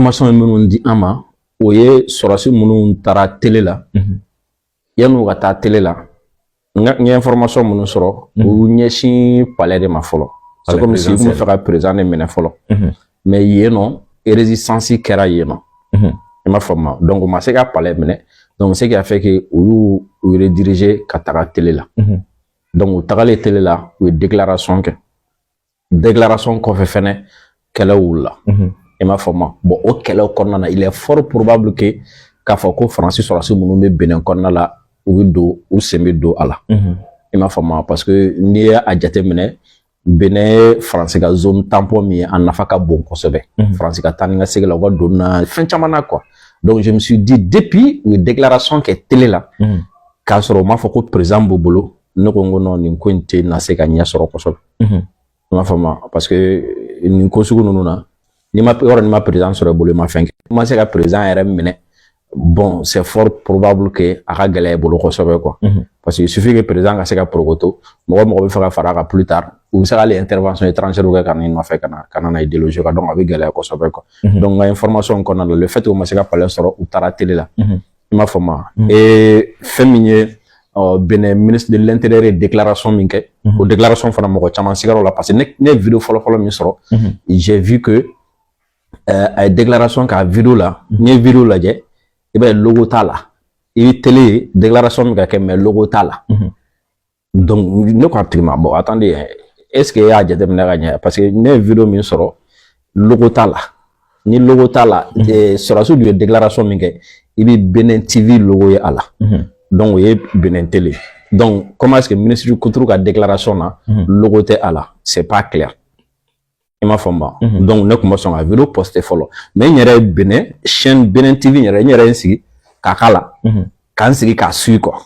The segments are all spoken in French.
information minnu di an ma o ye sɔrɔsi minnu taara télé la yan'u ka taa télé la n ye information minnu sɔrɔ u ɲɛsin palais de ma fɔlɔ c'est comme si u tun bɛ fɛ ka président de minɛ fɔlɔ mais yen nɔ résistance kɛra yen nɔ i m'a faamu donc u ma se ka palais minɛ donc ce qui a fait que u y'u rediriger ka taga télé la donc u tagalen télé la u ye déclaration kɛ déclaration kɔfɛ fɛnɛ kɛlɛ wulila i m'a faamu bon o kɛlɛw kɔnɔna na il est fort probable que k'a fɔ ko Faransi sɔrɔsi minnu bɛ Benin kɔnɔna la u bɛ don u sen bɛ don a la i m'a faamu parce que n'i ye a jateminɛ Benin ye Faransi ka zone tampon min ye a nafa ka bon kosɛbɛ Faransi ka taa ni ka segin la u ka don na fɛn caman na quoi donc je me suis dit depuis u ye déclaration kɛ télé la k'a sɔrɔ u m'a fɔ ko président b'u bolo ne ko n ko non nin ko in tɛ na se ka ɲɛ sɔrɔ kosɛbɛ i m'a faamu parce que nin ko sugu ninnu na ni ma président sɔrɔ i bolo i ma fɛn kɛ i ma se ka président yɛrɛ minɛ bon c'est fort probable que a ka gɛlɛya i bolo kosɛbɛ quoi parce que il suffit que président ka se ka prokoto mɔgɔ bɛ fɛ ka fara a kan plus tard u bɛ se k'ale intervention étrangère kɛ ka na i nɔfɛ ka na idéologie kan donc a bɛ gɛlɛya kosɛbɛ quoi donc n ka information kɔnɔna la le fait que u ma se ka palais sɔrɔ u taara télé la i m'a faamu et fɛn min ye Benin ministre de l'intérieur ye déclaration min kɛ o déclaration fana mɔgɔ caman sigar'o la parce que ne ye vidéo fɔlɔ min sɔrɔ j'ai vu que a ye déclaration k'a vidéo la n'i ye vidéo lajɛ i b'a ye logo t'a la i bɛ télé ye déclaration min ka kɛ mais logo t'a la donc ne ko a tigi ma bon attendez est-ce que e y'a jateminɛ ka ɲɛ parce que ne ye vidéo min sɔrɔ logo t'a la ni logo t'a la sɔrɔsiw dun ye déclaration min kɛ i bɛ Benin TV logo ye a la donc o ye Benin télé donc comment est-ce que ministre Couturu ka déclaration na logo tɛ a la c'est pas clair i m'a faamu donc ne tun ma sɔn ka vidéo poster fɔlɔ mais n yɛrɛ ye Benin chaîne Benin TV n yɛrɛ ye n sigi k'a k'a la k'an sigi k'a suit quoi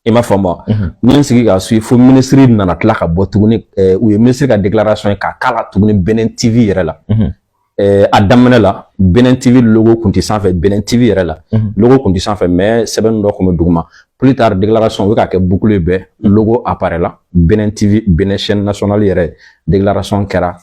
i m'a faamu n ye n sigi k'a suit fo ministre nana tila ka bɔ tuguni u ye ministre ka déclaration ye k'a k'a la tuguni Benin TV yɛrɛ la a daminɛ la Benin TV logo kun tɛ sanfɛ Benin TV yɛrɛ la logo kun tɛ sanfɛ mais sɛbɛnni dɔ kun bɛ duguma plus tard déclaration u bɛ k'a kɛ boucle bɛɛ logo apparaît la Benin TV Benin chaîne nationale yɛrɛ déclaration kɛra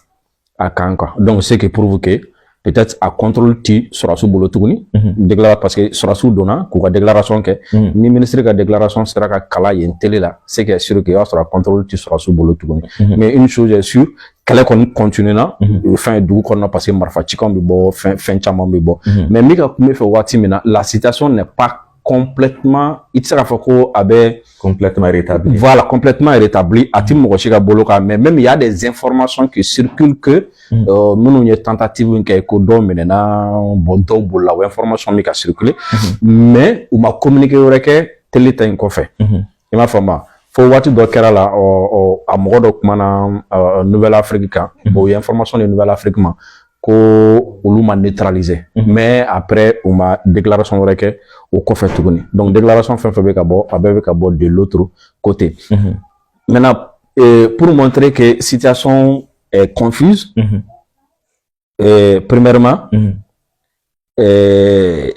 a kan quoi donc ce qui prouve que peut-être a contrôle ti sɔrɔsiw bolo tuguni déclaration parce que sɔrɔsiw donna k'u ka déclaration kɛ ni ministre ka déclaration sera ka kala yen télé la c'est que sûr que i b'a sɔrɔ a contrôle ti sɔrɔsiw bolo tuguni mais une chose est sûre kɛlɛ kɔni continue na fɛn dugu kɔnɔ parce que marifa cikanw bɛ bɔ fɛn caman bɛ bɔ mais min ka kun bɛ fɛ waati min na la situation n'est pas complètement i tɛ se k'a fɔ ko a bɛ complètement rétabli voilà complètement rétabli a ti mɔgɔ si ka bolo kan mais même il y a des informations qui circulent que minnu ye tentative kɛ ko dɔw minɛna bon dɔw bolila o information min ka circuler mais u ma communiqué wɛrɛ kɛ télé ta in kɔfɛ i m'a faamu fo waati dɔ kɛra la a mɔgɔ dɔ kumana Nouvelle Afrique kan bon o ye information de Nouvelle Afrique ma ko olu ma neutraliser mais après u ma déclaration wɛrɛ kɛ o kɔfɛ tuguni donc déclaration fɛn fɛn bɛ ka bɔ a bɛɛ bɛ ka bɔ de l'autre côté maintenant pour montrer que situation est confuse premièrement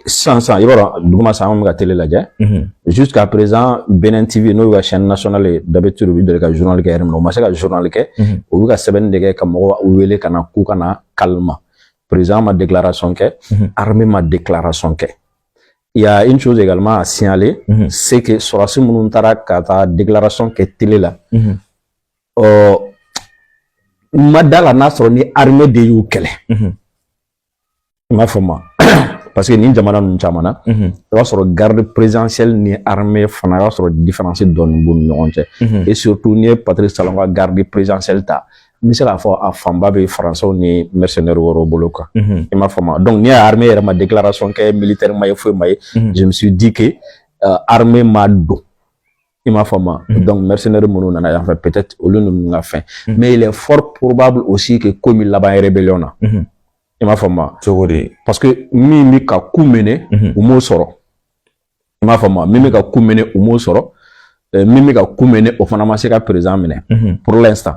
sans i b'a dɔn duguma sa an bɛ ka télé lajɛ jusqu'à présent Benin TV n'o ye ka chaîne nationale ye d'habitude u bɛ deli ka journal kɛ yɛrɛ min na u ma se ka journal kɛ u bɛ ka sɛbɛnni de kɛ ka mɔgɔw wele ka na k'u ka na calme président ma déclaration kɛ armée ma déclaration kɛ il y a une chose également à signaler c'est que sɔrɔsi minnu taara ka taa déclaration kɛ télé la ma da la n'a sɔrɔ ni armée de y'u kɛlɛ i m'a faamu parce que ni jamana ninnu caman na i b'a sɔrɔ garde présidentielle ni armée fana i b'a sɔrɔ différence dɔɔni b'u ni ɲɔgɔn cɛ et surtout n'i ye Patrice Talon ka garde présidentielle ta n bɛ se k'a fɔ a fanba bɛ Français ni mercenaires wɛrɛw bolo quoi i m'a faamu donc n'i ye armée yɛrɛ ma déclaration kɛ militaire ma ye foyi ma ye je me suis dit que armée ma don i m'a faamu donc mercenaires minnu nana yan fɛ peut-être olu ninnu ka fɛn mais il est fort probable aussi que ko min laban rébellion na i m'a faamu cogo di parce que min bɛ ka coup mener u m'o sɔrɔ i m'a faamu min bɛ ka coup mener u m'o sɔrɔ min bɛ ka coup mener o fana ma se ka président minɛ pour l'instant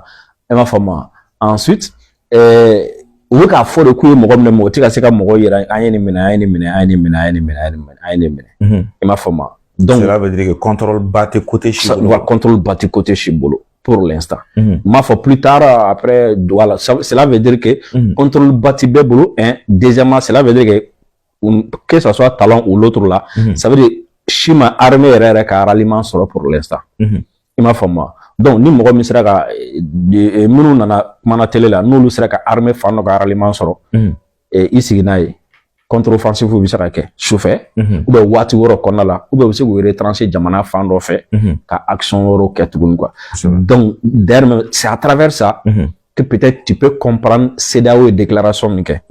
i m'a faamu ensuite u bɛ k'a fɔ de k'u ye mɔgɔ minɛ mɔgɔ tɛ ka se ka mɔgɔ yira an ye nin minɛ an ye nin minɛ an ye nin minɛ an ye nin minɛ an ye nin minɛ i m'a faamu donc cela veut dire que contrôle ba tɛ côté si bolo contrôle ba tɛ côté si bolo pour l'instant. Ma foi, plus tard, après, voilà, cela veut dire que contrôle bâti bébolo, deuxièmement, cela veut dire que ce soit talent ou l'autre là, ça veut dire chima armée est aliment solo pour l'instant. Il m'a fait moi. Donc, ni mɔgɔ min sera ka minnu nana kumana télé la n'olu sera ka armée fan dɔ ka aliment sɔrɔ i sigi n'a ye contre-offensive bɛ se ka kɛ sufɛ ou bien waati wɛrɛ kɔnɔna la ou bien u bɛ se k'u retrancher jamana fan dɔ fɛ ka action wɛrɛw kɛ tuguni quoi. Donc d'ailleurs c'est à travers ça que peut-être tu peux comprendre CEDEAO et déclaration min kɛ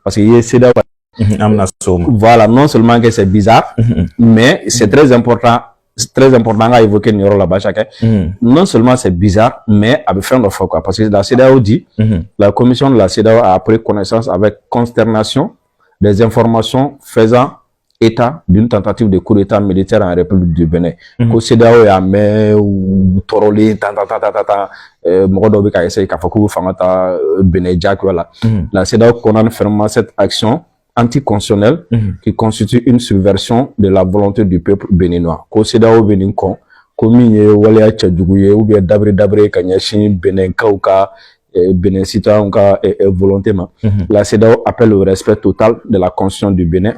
parce que i ye CEDEAO voilà, non seulement que c'est bizarre mais c'est très important à évoquer là-bas chacun. Non seulement c'est bizarre, mais à faire de fois quoi. Parce que la CEDEAO dit, la commission de la CEDEAO a pris connaissance avec consternation des informations faisant état d'une tentative de coup d'état militaire en République du Bénin. Que CEDEAO a mis ou torolé, Mogodobi a essayé qu'à Fakou Famata Bénin Jack, voilà. La CEDEAO condamne fermement cette action anticonstitutionnelle qui constitue une subversion de la volonté du peuple béninois. Ko CEDEAO Bénin kon, komi ye waleya cɛjugu ye ou bien dabre ka ɲɛsin Béninkaw ka Bénin citoyens ka volonté ma. La CEDEAO appelle au respect total de la constitution du Bénin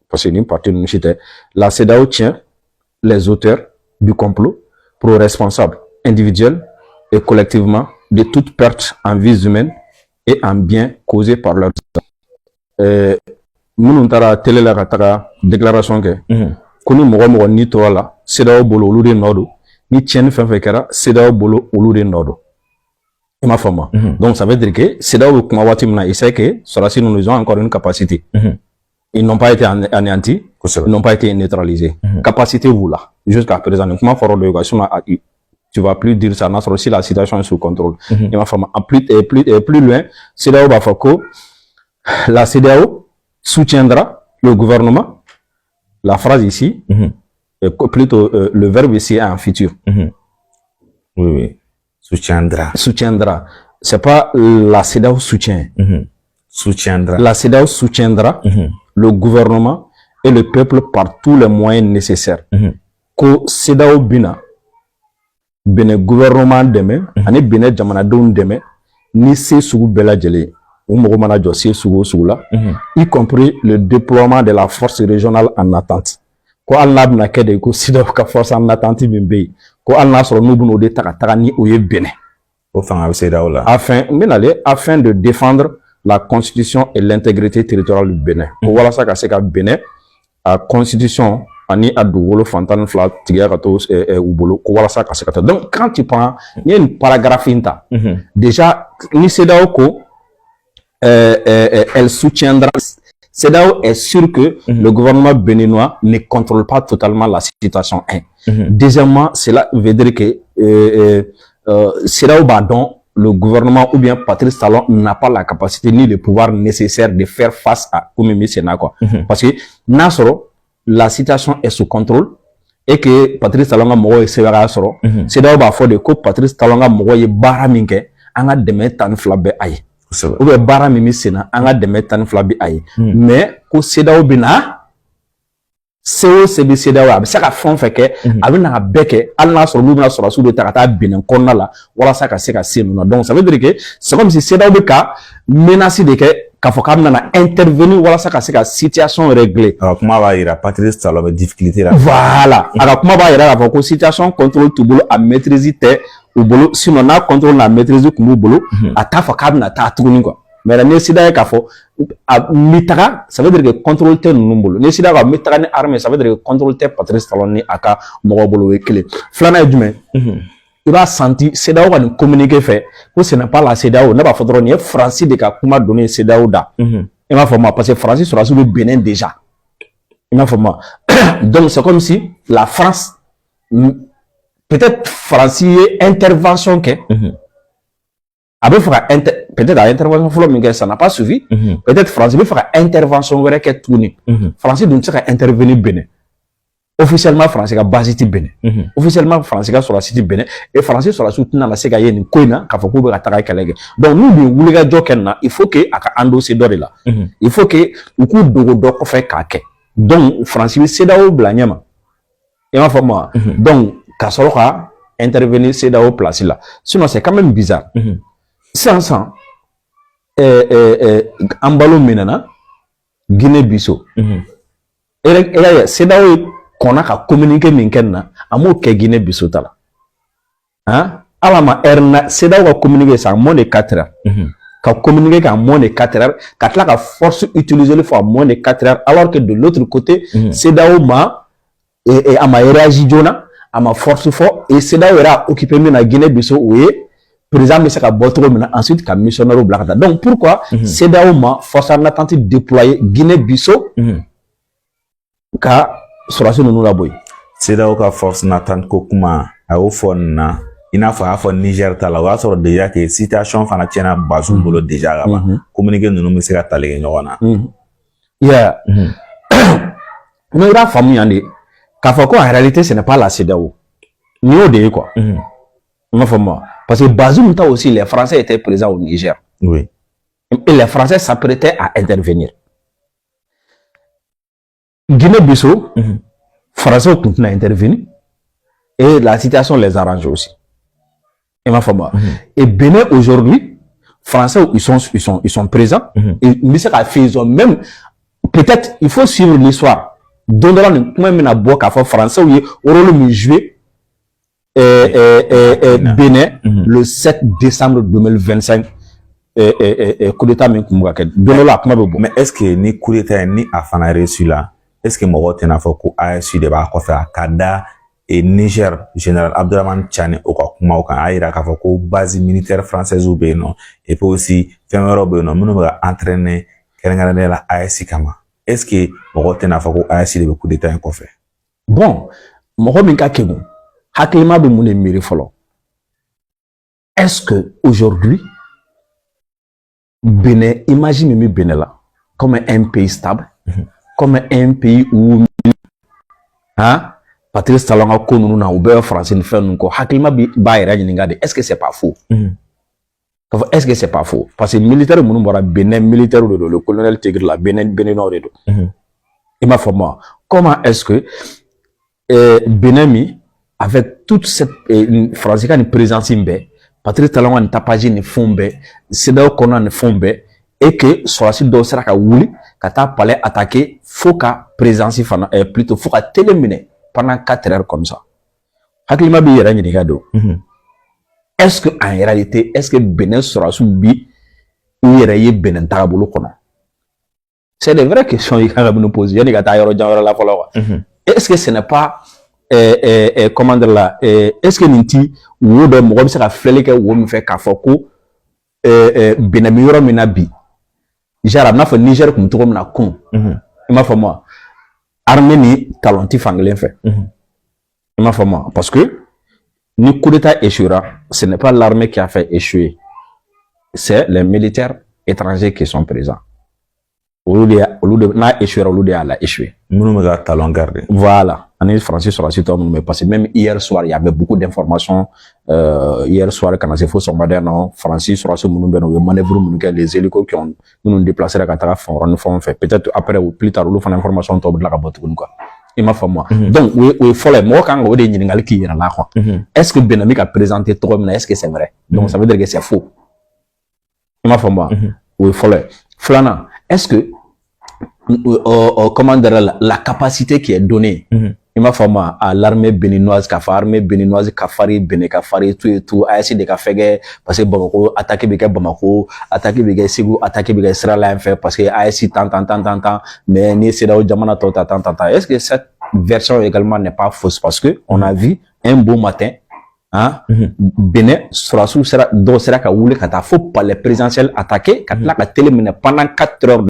parce que ni parti nous cité. La CEDEAO tient les auteurs du complot pour responsables individuels et collectivement de toute perte en vies humaines et en biens causés par leurs minnu taara télé la ka taga déclaration kɛ ko ni mɔgɔ ni tora la CEDEAO bolo olu de nɔ don ni tiɲɛni fɛn fɛn kɛra CEDEAO bolo olu de nɔ don i m'a faamu donc ça veut dire que CEDEAO bɛ kuma waati min na il sait que sɔrɔdasi ninnu ils ont encore une capacité ils n'ont pas été anéantis ils n'ont pas été neutralisés capacité b'u la jusqu'à présent ni kuma fɔra de sinon tu vas plus dire ça n'a sɔrɔ si la situation est sous contrôle i m'a faamu plus loin CEDEAO b'a fɔ ko la CEDEAO soutiendra le gouvernement. La phrase ici, plutôt le verbe ici est en futur. Oui. Soutiendra. Soutiendra. C'est pas la CEDEAO soutient. Soutiendra. La CEDEAO soutiendra le gouvernement et le peuple par tous les moyens nécessaires. Ko CEDEAO bina, bene gouvernement deme, ani bene jamanadoun deme, ni se sugu bela jele. Y compris le déploiement de la force régionale en attente. Ko al n'a bina kede ko CEDEAO ka force en attente bimbe. Ko al n'a soro nubuno de taka ni oye Bénin. Afin de défendre la constitution et l'intégrité territoriale du Bénin. Ko wala sa ka se ka Bénin a constitution ani adu wolo fantan fla tiga ka to ubolo ko wala sa ka se ka. Donc quand tu prends il y a une paragraphe inta. Déjà ni CEDEAO ko elle soutiendra. CEDEAO est sûr que le gouvernement béninois ne contrôle pas totalement la situation. Deuxièmement, cela veut dire que CEDEAO badon, le gouvernement ou bien Patrice Talon n'a pas la capacité ni le pouvoir nécessaire de faire face à Koumimi Sena quoi. Parce que Nasoro, la situation est sous contrôle et que Patrice Talon a mogo et Severa Soro. CEDEAO ba fo de ko Patrice Talon a mogo et bara minke anga deme tan flabe aye. Ou bien bara mimi sena anga deme tan flabe aye. Mais ko CEDEAO bina CEO sebi CEDEAO a bisa ka fon feke a bina beke alna soro lu bina soro su de takata binen konna la wala sa ka se ka se nuna. Donc ça veut dire que c'est comme si CEDEAO be ka menace de ke ka fo ka na intervenir wala sa ka se ka situation régler. Kuma ba ira Patrice Talon be difficulté là. Voilà. Alors kuma ba ira ka fo situation contrôle tout bolo a maîtriser te ou bolo sinon na contrôle na maîtriser ku bolo a ta fo ka na ta tuguni quoi. Mais la nécessité qu'il faut mitara, ça veut dire que contrôle tes nombres. Nécessité qu'il mitara ni armée, ça veut dire que contrôle tes Patrice Talon ni aka mogobolo et clé. Flana du mais il va sentir CEDEAO va nous communiquer fait que ce n'est pas la CEDEAO, n'a pas faudra ni Francis de Kakuma donner CEDEAO da. Il m'a fait moi parce que Francis sera sur le Bénin déjà. Il m'a fait moi. Donc c'est comme si la France peut-être Francis intervention que peut-être à intervention ça n'a pas suffi. Peut-être France veut faire intervention qui est tournée. France doit intervenir Bénin. Officiellement France a basé Bénin. Officiellement France a sur la cité Bénin et France sur la soutenance la Sega yeni koina ka foko be ataka kalege. Donc nous bi wuliga jokenna il faut que aka endosser dore là. Il faut que uku dogo doko fait kake. Donc France CEDEAO blanyama. Et ma fama donc kasoroka intervenir CEDEAO place là. Sinon, c'est quand même bizarre. Sans en ballon maintenant, Guinée-Bissau. Et CEDEAO qu'on a communiqué maintenant, à moi que Guinée-Bissau là. Hein? Alama erna CEDEAO a communiqué ça en moins de 4 heures. Qu'a communiqué en moins de 4 heures, qu'a la force utiliser le fois en moins de 4 heures, alors que de l'autre côté, CEDEAO m'a et à ma réagi Jona, à ma force fort, et CEDEAO a occupé la Guinée-Bissau, oui, président M. Kabotro, ensuite, comme missionnaire au Blacada. Donc, pourquoi CEDEAO m'a force en attente déployer Guinée-Bissau, car sur nous la boy. CEDEAO a force en attente Kokuma, à au fond, il n'a pas fait Niger tala, ou alors déjà que situation fana tiena Bazoum bolo déjà là-bas. Communiquer nous nous sera talé n'yona. Yeah. Mais la famille en est. Qu'à en réalité, ce n'est pas la CEDEAO. Ni au dé quoi. Parce que Bazoum aussi, les Français étaient présents au Niger. Oui. Et les Français s'apprêtaient à intervenir. Guinée-Bissau, Français ont continué à intervenir. Et la situation les arrange aussi. Et Bénin aujourd'hui, Français, ils sont présents. Et ils ont même, peut-être, il faut suivre l'histoire. Donnera le même na boka français où au rôle joué Bénin le 7 décembre 2025 coup d'état mais est-ce que ni coup d'état ni afana reçu là est-ce que moi tena faut ko ASU de ba ko fa kada et Niger général Abdourahmane Tchane au kuma o kan ayira ka ko base militaire française ou non et puis aussi femero non nous va entraîner kelengana la ASU kama. Est-ce que mon n'a pas assez de coup d'état en fait? Bon, mon minka kego, hakilima be mune miri follow. Est-ce que aujourd'hui, Bénin, imagine Bénin là, comme un pays stable, comme un pays où, hein, Patrice Talon a connu nous na oubert français ne fait nous ko hakilima ba ira n'ingade. Est-ce que c'est pas faux? Est-ce que c'est pas faux? Parce que militaire, mon nom Bénin militaire le colonel Tigre la Bénin Nord. Il m'a fait moi. Comment est-ce que Bénin avec toute cette français qui est présence imbé, Patrice Talon a une tapage ne fombe, CEDEAO qu'on a ne fombe et que sur la suite d'Osera ka wuli, kata palais attaquer, faut qu'à présence plutôt faut qu'à téléminer pendant 4 heures comme ça. Hakilima bi yera ni gado. Est-ce que en réalité, est-ce que Bénin sera soubi ou il y a Bénin Tarabolo kono? C'est des vraies questions qu'il faut nous poser. Est-ce que ce n'est pas comment dire là? Est-ce que Ninti ou de moi ça fait que ou me fait kafoko Bénin miro menabi? J'arrive na fait Niger comme tout comme na con. Il m'a fait moi. Arménie talentif anglais fait. Il m'a fait moi parce que ni coup d'état échouera, ce n'est pas l'armée qui a fait échouer, c'est les militaires étrangers qui sont présents. Au lieu de n'a échoué, au lieu de la échoué. Voilà. En français sur la site, mais parce que même hier soir, il y avait beaucoup d'informations. Hier soir, quand on s'est fait son moderne, Francis sur la site, on manœuvre, les hélicos qui ont nous déplacé la Qatar, font fait. Peut-être après ou plus tard, on fait l'information, on de la rabote, quoi. Il m'a fait moi. Donc, il faut les mots quand on dit qu'il y a là, quoi. Est-ce que Benamique a présenté trop, mais est-ce que c'est vrai? Donc, ça veut dire que c'est faux. Il m'a fait moi. Oui, il faut les. Flana, est-ce que, comment dire, la capacité qui est donnée, il m'a fait moi, à l'armée béninoise, l'armée béninoise, Kafari, Bénin, Kafari, tout et tout, a essayé de faire, parce que Bamako, attaquer Béka Bamako, attaquer Béka Ségou, attaquer Béka Israël, fait, parce que a essayé tant, mais ni c'est là où Jamana tant. Est-ce que cette version également n'est pas fausse? Parce que, on a vu un beau matin, hein, Bénin, sera sous, sera, donc, sera qu'à ouler, quand il faut pas les présidentielles attaquer, quand la télé pendant 4 heures